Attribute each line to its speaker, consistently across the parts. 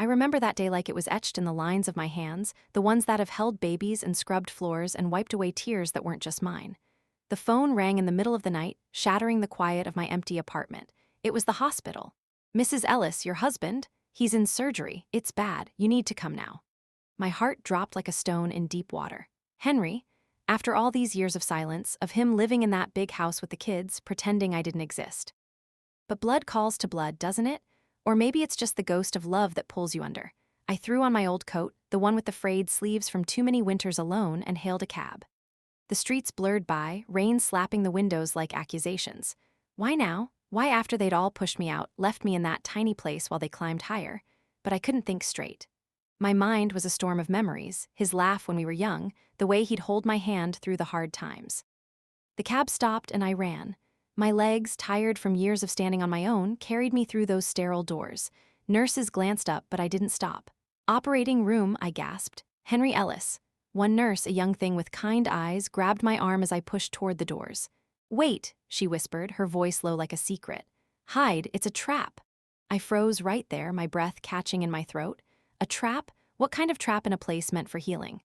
Speaker 1: remember that day like it was etched in the lines of my hands, the ones that have held babies and scrubbed floors and wiped away tears that weren't just mine. The phone rang in the middle of the night, shattering the quiet of my empty apartment. It was the hospital. "Mrs. Ellis, your husband? He's in surgery. It's bad. You need to come now." My heart dropped like a stone in deep water. Henry, after all these years of silence, of him living in that big house with the kids, pretending I didn't exist. But blood calls to blood, doesn't it? Or maybe it's just the ghost of love that pulls you under. I threw on my old coat, the one with the frayed sleeves from too many winters alone, and hailed a cab. The streets blurred by, rain slapping the windows like accusations. Why now? Why after they'd all pushed me out, left me in that tiny place while they climbed higher? But I couldn't think straight. My mind was a storm of memories, his laugh when we were young, the way he'd hold my hand through the hard times. The cab stopped and I ran. My legs, tired from years of standing on my own, carried me through those sterile doors. Nurses glanced up, but I didn't stop. "Operating room," I gasped. "Henry Ellis." One nurse, a young thing with kind eyes, grabbed my arm as I pushed toward the doors. "Wait," she whispered, her voice low like a secret. "Hide, it's a trap." I froze right there, my breath catching in my throat. A trap? What kind of trap in a place meant for healing?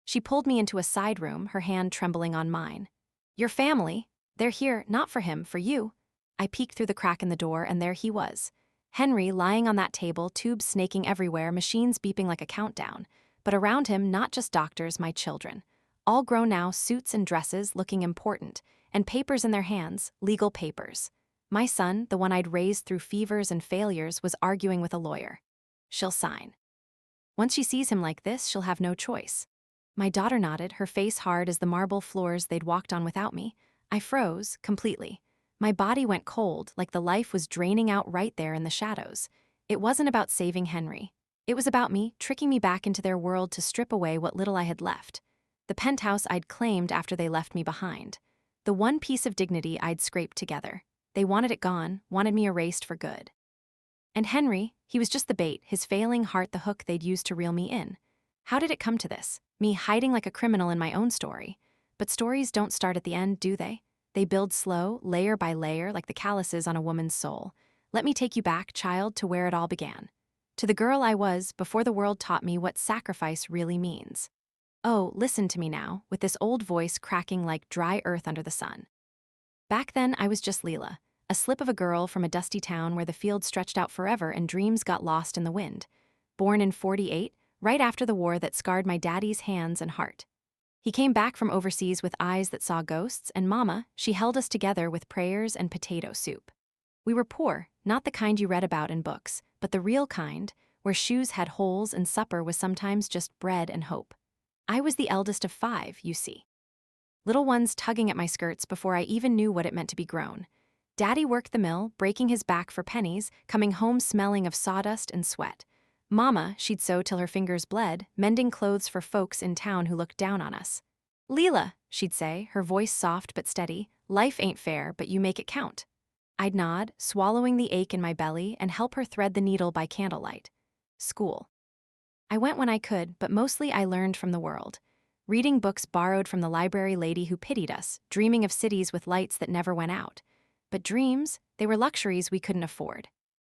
Speaker 1: She pulled me into a side room, her hand trembling on mine. "Your family? They're here, not for him, for you." I peeked through the crack in the door, and there he was. Henry lying on that table, tubes snaking everywhere, machines beeping like a countdown. But around him, not just doctors, my children. All grown now, suits and dresses, looking important, and papers in their hands, legal papers. My son, the one I'd raised through fevers and failures, was arguing with a lawyer. She'll sign. Once she sees him like this, she'll have no choice. My daughter nodded, her face hard as the marble floors they'd walked on without me. I froze, completely. My body went cold, like the life was draining out right there in the shadows. It wasn't about saving Henry. It was about me, tricking me back into their world to strip away what little I had left. The penthouse I'd claimed after they left me behind. The one piece of dignity I'd scraped together. They wanted it gone, wanted me erased for good. And Henry, he was just the bait, his failing heart the hook they'd used to reel me in. How did it come to this? Me hiding like a criminal in my own story. But stories don't start at the end, do they? They build slow, layer by layer, like the calluses on a woman's soul. Let me take you back, child, to where it all began. To the girl I was before the world taught me what sacrifice really means. Oh, listen to me now, with this old voice cracking like dry earth under the sun. Back then, I was just Leela, a slip of a girl from a dusty town where the fields stretched out forever and dreams got lost in the wind. Born in '48, right after the war that scarred my daddy's hands and heart. He came back from overseas with eyes that saw ghosts, and Mama, she held us together with prayers and potato soup. We were poor, not the kind you read about in books, but the real kind, where shoes had holes and supper was sometimes just bread and hope. I was the eldest of 5, you see. Little ones tugging at my skirts before I even knew what it meant to be grown. Daddy worked the mill, breaking his back for pennies, coming home smelling of sawdust and sweat. Mama, she'd sew till her fingers bled, mending clothes for folks in town who looked down on us. "Leela," she'd say, her voice soft but steady, "life ain't fair, but you make it count." I'd nod, swallowing the ache in my belly, and help her thread the needle by candlelight. School. I went when I could, but mostly I learned from the world. Reading books borrowed from the library lady who pitied us, dreaming of cities with lights that never went out. But dreams, they were luxuries we couldn't afford.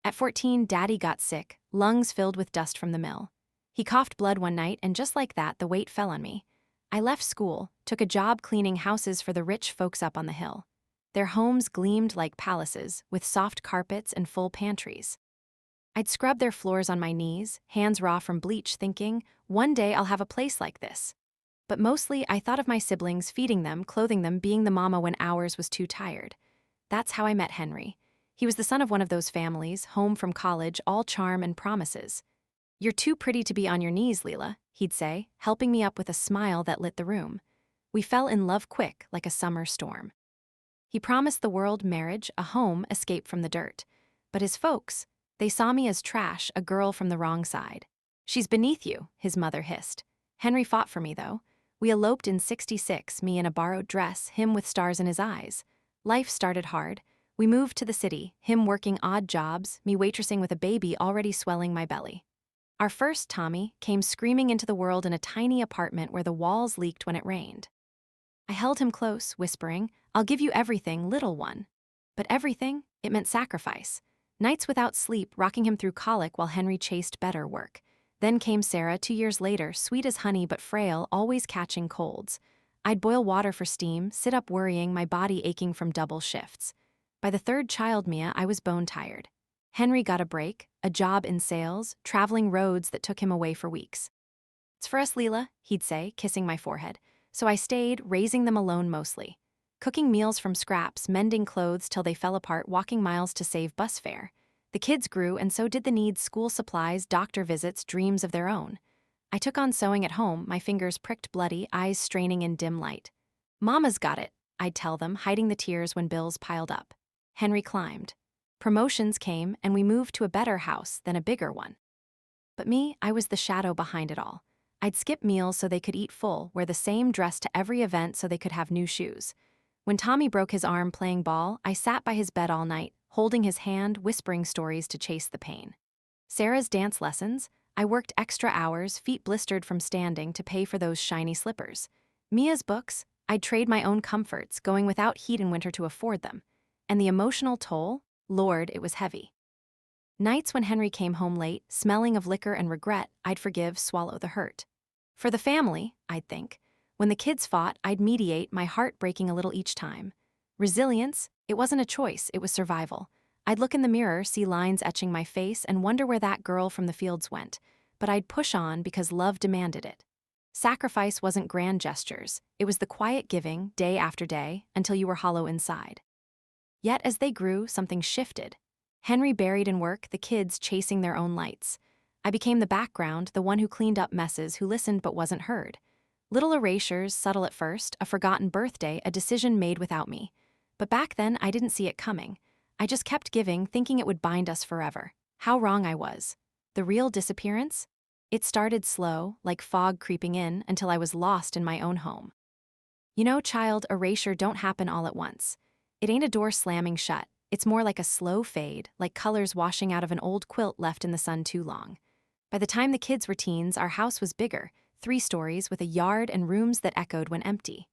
Speaker 1: At 14, Daddy got sick, lungs filled with dust from the mill. He coughed blood one night, and just like that, the weight fell on me. I left school, took a job cleaning houses for the rich folks up on the hill. Their homes gleamed like palaces, with soft carpets and full pantries. I'd scrub their floors on my knees, hands raw from bleach, thinking, one day I'll have a place like this. But mostly, I thought of my siblings, feeding them, clothing them, being the mama when ours was too tired. That's how I met Henry. He was the son of one of those families, home from college, all charm and promises. "You're too pretty to be on your knees, Leela," he'd say, helping me up with a smile that lit the room. We fell in love quick, like a summer storm. He promised the world marriage, a home, escape from the dirt. But his folks, they saw me as trash, a girl from the wrong side. "She's beneath you," his mother hissed. Henry fought for me, though. We eloped in '66, me in a borrowed dress, him with stars in his eyes. Life started hard. We moved to the city, him working odd jobs, me waitressing with a baby already swelling my belly. Our first, Tommy, came screaming into the world in a tiny apartment where the walls leaked when it rained. I held him close, whispering, "I'll give you everything, little one." But everything, it meant sacrifice. Nights without sleep, rocking him through colic while Henry chased better work. Then came Sarah, 2 years later, sweet as honey but frail, always catching colds. I'd boil water for steam, sit up worrying, my body aching from double shifts. By the third child, Mia, I was bone-tired. Henry got a break, a job in sales, traveling roads that took him away for weeks. "It's for us, Leela," he'd say, kissing my forehead. So I stayed, raising them alone mostly. Cooking meals from scraps, mending clothes till they fell apart, walking miles to save bus fare. The kids grew, and so did the needs: school supplies, doctor visits, dreams of their own. I took on sewing at home, my fingers pricked bloody, eyes straining in dim light. "Mama's got it," I'd tell them, hiding the tears when bills piled up. Henry climbed. Promotions came, and we moved to a better house, then a bigger one. But me, I was the shadow behind it all. I'd skip meals so they could eat full, wear the same dress to every event so they could have new shoes. When Tommy broke his arm playing ball, I sat by his bed all night, holding his hand, whispering stories to chase the pain. Sarah's dance lessons, I worked extra hours, feet blistered from standing, to pay for those shiny slippers. Mia's books, I'd trade my own comforts, going without heat in winter to afford them. And the emotional toll? Lord, it was heavy. Nights when Henry came home late, smelling of liquor and regret, I'd forgive, swallow the hurt. For the family, I'd think. When the kids fought, I'd mediate, my heart breaking a little each time. Resilience, it wasn't a choice, it was survival. I'd look in the mirror, see lines etching my face, and wonder where that girl from the fields went. But I'd push on because love demanded it. Sacrifice wasn't grand gestures, it was the quiet giving, day after day, until you were hollow inside. Yet as they grew, something shifted. Henry buried in work, the kids chasing their own lights. I became the background, the one who cleaned up messes, who listened but wasn't heard. Little erasures, subtle at first, a forgotten birthday, a decision made without me. But back then, I didn't see it coming. I just kept giving, thinking it would bind us forever. How wrong I was. The real disappearance? It started slow, like fog creeping in, until I was lost in my own home. You know, child, erasure don't happen all at once. It ain't a door slamming shut. It's more like a slow fade, like colors washing out of an old quilt left in the sun too long. By the time the kids were teens, our house was bigger, 3 stories with a yard and rooms that echoed when empty.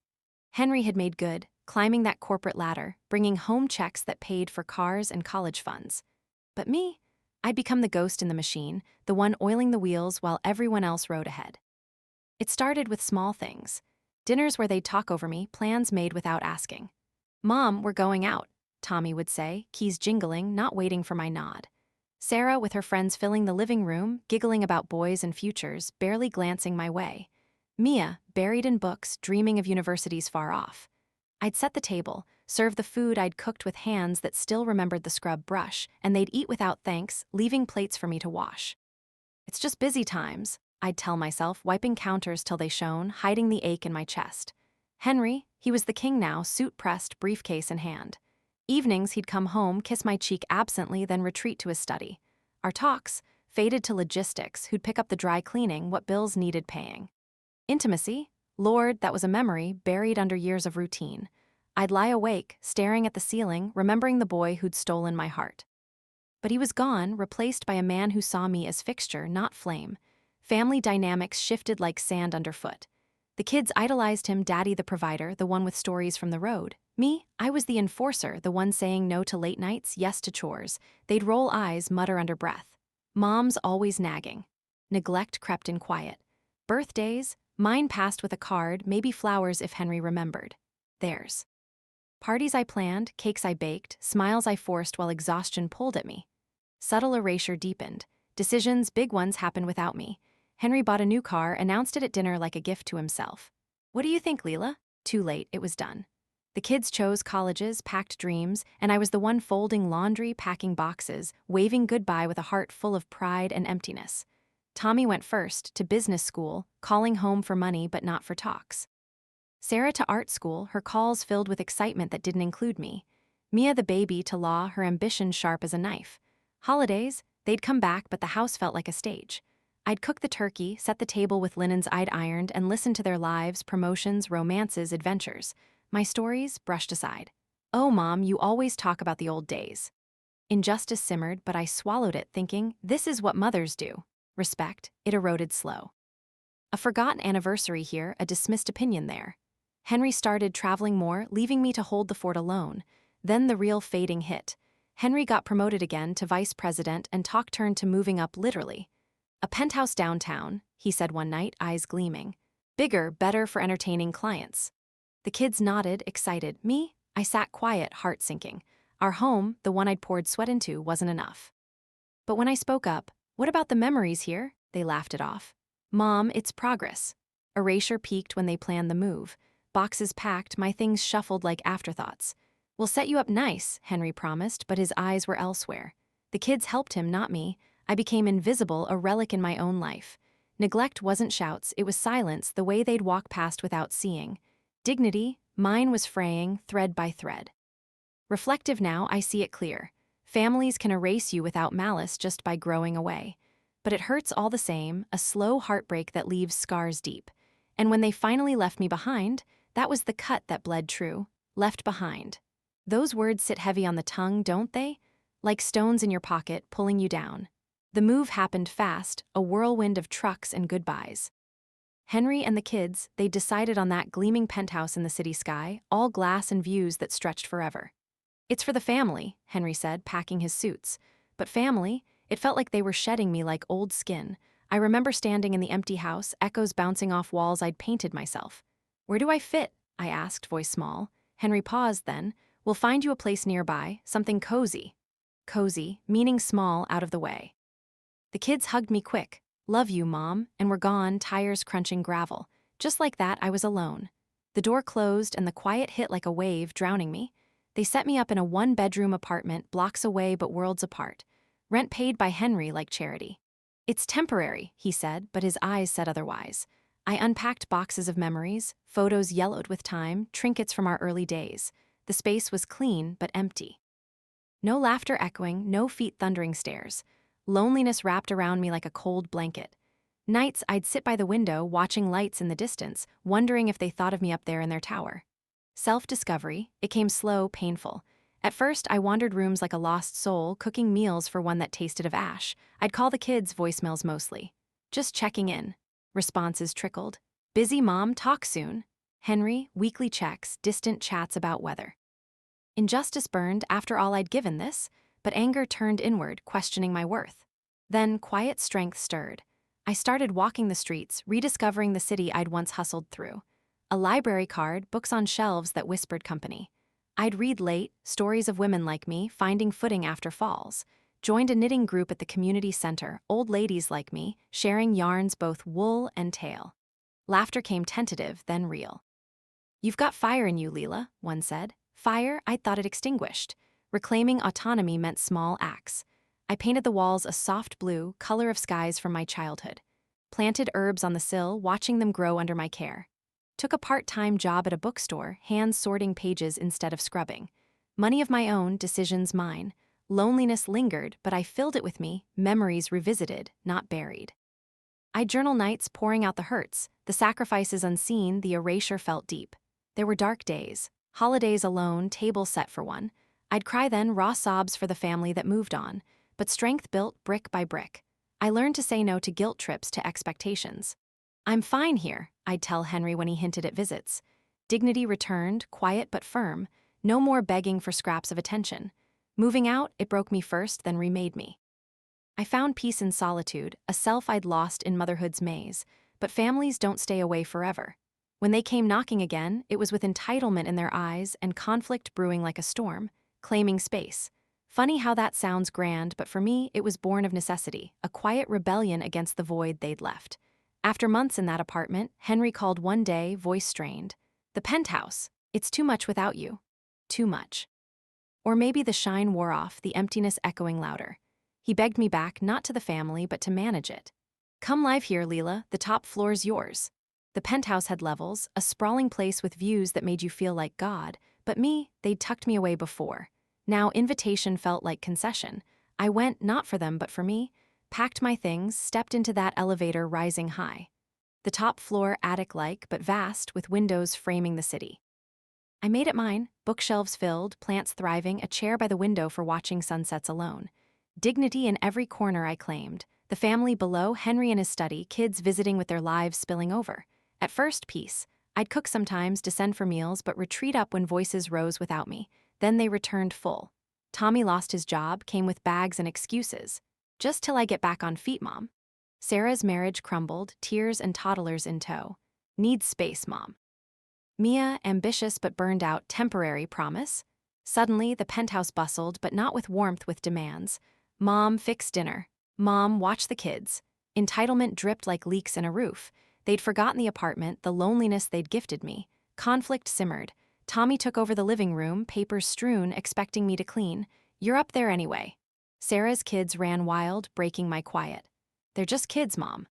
Speaker 1: Henry had made good, climbing that corporate ladder, bringing home checks that paid for cars and college funds. But me? I'd become the ghost in the machine, the one oiling the wheels while everyone else rode ahead. It started with small things. Dinners where they'd talk over me, plans made without asking. "Mom, we're going out," Tommy would say, keys jingling, not waiting for my nod. Sarah, with her friends filling the living room, giggling about boys and futures, barely glancing my way. Mia, buried in books, dreaming of universities far off. I'd set the table, serve the food I'd cooked with hands that still remembered the scrub brush, and they'd eat without thanks, leaving plates for me to wash. "It's just busy times," I'd tell myself, wiping counters till they shone, hiding the ache in my chest. Henry, he was the king now, suit pressed, briefcase in hand. Evenings he'd come home, kiss my cheek absently, then retreat to his study. Our talks faded to logistics, who'd pick up the dry cleaning, what bills needed paying. Intimacy? Lord, that was a memory buried under years of routine. I'd lie awake, staring at the ceiling, remembering the boy who'd stolen my heart. But he was gone, replaced by a man who saw me as fixture, not flame. Family dynamics shifted like sand underfoot. The kids idolized him, daddy the provider, the one with stories from the road. Me, I was the enforcer, the one saying no to late nights, yes to chores. They'd roll eyes, mutter under breath. Mom's always nagging. Neglect crept in quiet. Birthdays, mine passed with a card, maybe flowers if Henry remembered. Theirs. Parties I planned, cakes I baked, smiles I forced while exhaustion pulled at me. Subtle erasure deepened. Decisions, big ones, happened without me. Henry bought a new car, announced it at dinner like a gift to himself. "What do you think, Leela?" Too late, it was done. The kids chose colleges, packed dreams, and I was the one folding laundry, packing boxes, waving goodbye with a heart full of pride and emptiness. Tommy went first, to business school, calling home for money but not for talks. Sarah to art school, her calls filled with excitement that didn't include me. Mia the baby to law, her ambition sharp as a knife. Holidays, they'd come back but the house felt like a stage. I'd cook the turkey, set the table with linens I'd ironed, and listen to their lives, promotions, romances, adventures. My stories brushed aside. "Oh, Mom, you always talk about the old days." Injustice simmered, but I swallowed it, thinking, this is what mothers do. Respect, it eroded slow. A forgotten anniversary here, a dismissed opinion there. Henry started traveling more, leaving me to hold the fort alone. Then the real fading hit. Henry got promoted again to vice president and talk turned to moving up literally. A penthouse downtown, he said one night, eyes gleaming. Bigger, better for entertaining clients. The kids nodded, excited. Me? I sat quiet, heart sinking. Our home, the one I'd poured sweat into, wasn't enough. But when I spoke up, "What about the memories here?" they laughed it off. "Mom, it's progress." Erasure peaked when they planned the move. Boxes packed, my things shuffled like afterthoughts. "We'll set you up nice," Henry promised, but his eyes were elsewhere. The kids helped him, not me. I became invisible, a relic in my own life. Neglect wasn't shouts, it was silence, the way they'd walk past without seeing. Dignity, mine was fraying, thread by thread. Reflective now, I see it clear. Families can erase you without malice just by growing away. But it hurts all the same, a slow heartbreak that leaves scars deep. And when they finally left me behind, that was the cut that bled true. Left behind. Those words sit heavy on the tongue, don't they? Like stones in your pocket, pulling you down. The move happened fast, a whirlwind of trucks and goodbyes. Henry and the kids, they decided on that gleaming penthouse in the city sky, all glass and views that stretched forever. "It's for the family," Henry said, packing his suits. But family, it felt like they were shedding me like old skin. I remember standing in the empty house, echoes bouncing off walls I'd painted myself. "Where do I fit?" I asked, voice small. Henry paused then. "We'll find you a place nearby, something cozy." Cozy, meaning small, out of the way. The kids hugged me quick. "Love you, Mom," and were gone, tires crunching gravel. Just like that, I was alone. The door closed and the quiet hit like a wave, drowning me. They set me up in a one-bedroom apartment, blocks away but worlds apart. Rent paid by Henry like charity. "It's temporary," he said, but his eyes said otherwise. I unpacked boxes of memories, photos yellowed with time, trinkets from our early days. The space was clean but empty. No laughter echoing, no feet thundering stairs. Loneliness wrapped around me like a cold blanket. Nights I'd sit by the window, watching lights in the distance, wondering if they thought of me up there in their tower. Self-discovery, it came slow, painful. At first, I wandered rooms like a lost soul, cooking meals for one that tasted of ash. I'd call the kids, voicemails mostly. "Just checking in." Responses trickled. "Busy, Mom, talk soon." Henry, weekly checks, distant chats about weather. Injustice burned after all I'd given this, but anger turned inward, questioning my worth. Then quiet strength stirred. I started walking the streets, rediscovering the city I'd once hustled through. A library card, books on shelves that whispered company. I'd read late, stories of women like me, finding footing after falls. Joined a knitting group at the community center, old ladies like me, sharing yarns both wool and tale. Laughter came tentative, then real. "You've got fire in you, Leela," one said. Fire, I'd thought it extinguished. Reclaiming autonomy meant small acts. I painted the walls a soft blue, color of skies from my childhood. Planted herbs on the sill, watching them grow under my care. Took a part-time job at a bookstore, hands sorting pages instead of scrubbing. Money of my own, decisions mine. Loneliness lingered, but I filled it with me, memories revisited, not buried. I journal nights pouring out the hurts, the sacrifices unseen, the erasure felt deep. There were dark days, holidays alone, table set for one. I'd cry then, raw sobs for the family that moved on, but strength built brick by brick. I learned to say no to guilt trips, to expectations. "I'm fine here," I'd tell Henry when he hinted at visits. Dignity returned, quiet but firm, no more begging for scraps of attention. Moving out, it broke me first, then remade me. I found peace in solitude, a self I'd lost in motherhood's maze, but families don't stay away forever. When they came knocking again, it was with entitlement in their eyes and conflict brewing like a storm, claiming space. Funny how that sounds grand, but for me, it was born of necessity, a quiet rebellion against the void they'd left. After months in that apartment, Henry called one day, voice strained. "The penthouse. It's too much without you. Too much." Or maybe the shine wore off, the emptiness echoing louder. He begged me back, not to the family, but to manage it. "Come live here, Leela, the top floor's yours." The penthouse had levels, a sprawling place with views that made you feel like God, but me, they'd tucked me away before. Now invitation felt like concession. I went, not for them but for me, packed my things, stepped into that elevator rising high. The top floor attic-like, but vast, with windows framing the city. I made it mine, bookshelves filled, plants thriving, a chair by the window for watching sunsets alone. Dignity in every corner I claimed. The family below, Henry in his study, kids visiting with their lives spilling over. At first, peace. I'd cook sometimes, descend for meals, but retreat up when voices rose without me. Then they returned full. Tommy lost his job, came with bags and excuses. Just till I get back on feet, Mom. Sarah's marriage crumbled, tears and toddlers in tow. Needs space, Mom. Mia, ambitious but burned out, temporary promise. Suddenly, the penthouse bustled, but not with warmth, with demands. Mom, fix dinner. Mom, watch the kids. Entitlement dripped like leaks in a roof. They'd forgotten the apartment, the loneliness they'd gifted me. Conflict simmered. Tommy took over the living room, papers strewn, expecting me to clean. You're up there anyway. Sarah's kids ran wild, breaking my quiet. They're just kids, Mom.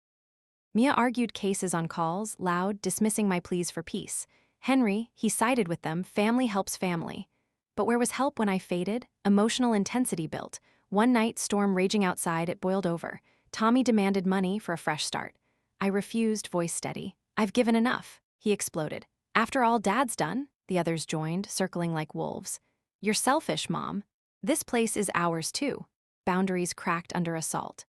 Speaker 1: Mia argued cases on calls, loud, dismissing my pleas for peace. Henry, he sided with them, family helps family. But where was help when I faded? Emotional intensity built. One night, storm raging outside, it boiled over. Tommy demanded money for a fresh start. I refused, voice steady. I've given enough, he exploded. After all Dad's done, the others joined, circling like wolves. You're selfish, Mom. This place is ours too. Boundaries cracked under assault.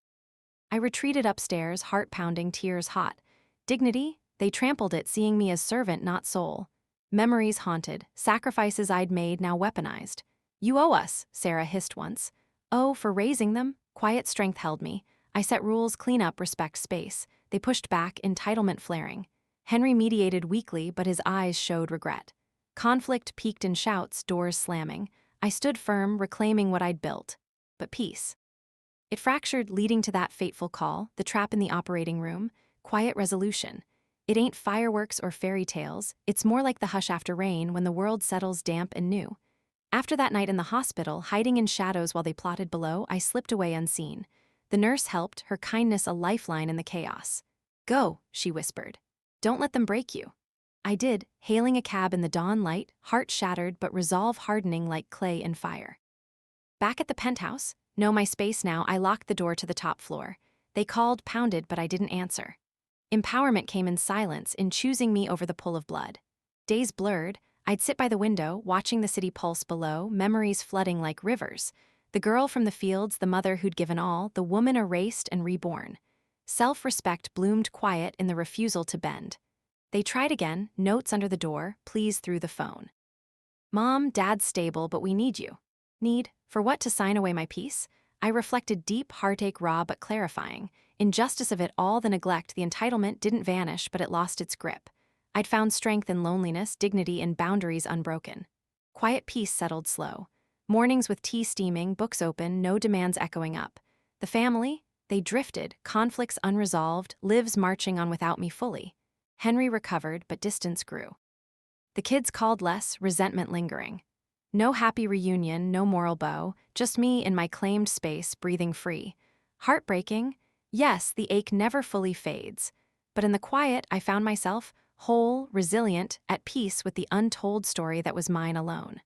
Speaker 1: I retreated upstairs, heart pounding, tears hot. Dignity? They trampled it, seeing me as servant, not soul. Memories haunted, sacrifices I'd made, now weaponized. You owe us, Sarah hissed once. Oh, for raising them? Quiet strength held me. I set rules, clean up, respect space. They pushed back, entitlement flaring. Henry mediated weakly, but his eyes showed regret. Conflict peaked in shouts, doors slamming. I stood firm, reclaiming what I'd built. But peace. It fractured, leading to that fateful call, the trap in the operating room. Quiet resolution. It ain't fireworks or fairy tales, it's more like the hush after rain when the world settles damp and new. After that night in the hospital, hiding in shadows while they plotted below, I slipped away unseen. The nurse helped, her kindness a lifeline in the chaos. Go, she whispered. Don't let them break you. I did, hailing a cab in the dawn light, heart shattered but resolve hardening like clay in fire. Back at the penthouse, know my space now, I locked the door to the top floor. They called, pounded, but I didn't answer. Empowerment came in silence, in choosing me over the pull of blood. Days blurred, I'd sit by the window, watching the city pulse below, memories flooding like rivers. The girl from the fields, the mother who'd given all, the woman erased and reborn. Self-respect bloomed quiet in the refusal to bend. They tried again, notes under the door, pleas through the phone. Mom, Dad's stable, but we need you. Need? For what, to sign away my peace? I reflected deep heartache, raw but clarifying. Injustice of it all, the neglect, the entitlement didn't vanish, but it lost its grip. I'd found strength in loneliness, dignity in boundaries unbroken. Quiet peace settled slow. Mornings with tea steaming, books open, no demands echoing up. The family? They drifted, conflicts unresolved, lives marching on without me fully. Henry recovered, but distance grew. The kids called less, resentment lingering. No happy reunion, no moral bow, just me in my claimed space, breathing free. Heartbreaking? Yes, the ache never fully fades. But in the quiet, I found myself, whole, resilient, at peace with the untold story that was mine alone.